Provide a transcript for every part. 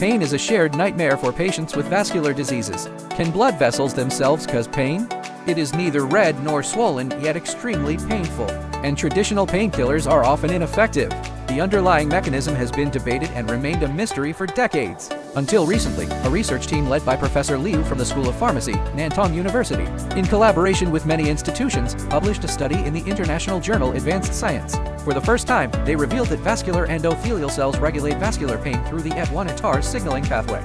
Pain is a shared nightmare for patients with vascular diseases. Can blood vessels themselves cause pain? It is neither red nor swollen, yet extremely painful. And traditional painkillers are often ineffective. The underlying mechanism has been debated and remained a mystery for decades. Until recently, a research team led by Professor Liu from the School of Pharmacy, Nantong University, in collaboration with many institutions, published a study in the international journal Advanced Science. For the first time, they revealed that vascular endothelial cells regulate vascular pain through the AT1/ATAR signaling pathway,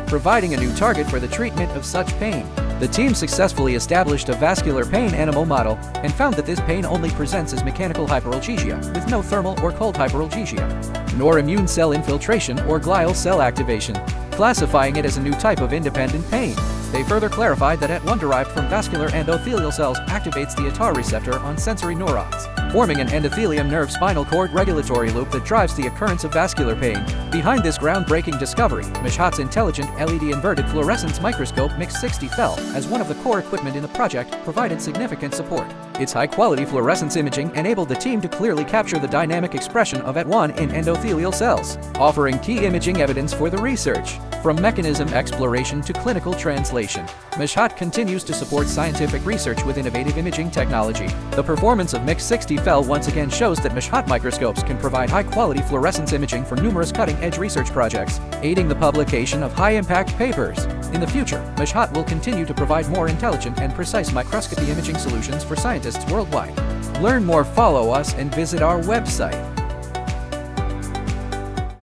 providing a new target for the treatment of such pain. The team successfully established a vascular pain animal model and found that this pain only presents as mechanical hyperalgesia, with no thermal or cold hyperalgesia, nor immune cell infiltration or glial cell activation, classifying it as a new type of independent pain. They further clarified that AT1 derived from vascular endothelial cells activates the ATAR receptor on sensory neurons, forming an endothelium nerve spinal cord regulatory loop that drives the occurrence of vascular pain. Behind this groundbreaking discovery, MIX's intelligent LED inverted fluorescence microscope MIX60-FL, as one of the core equipment in the project, provided significant support. Its high-quality fluorescence imaging enabled the team to clearly capture the dynamic expression of AT1 in endothelial cells, offering key imaging evidence for the research. From mechanism exploration to clinical translation, MIX continues to support scientific research with innovative imaging technology. The performance of MIX60-FL once again shows that MIX microscopes can provide high-quality fluorescence imaging for numerous cutting-edge research projects, aiding the publication of high-impact papers. In the future, MIX will continue to provide more intelligent and precise microscopy imaging solutions for scientists worldwide. Learn more, follow us, and visit our website.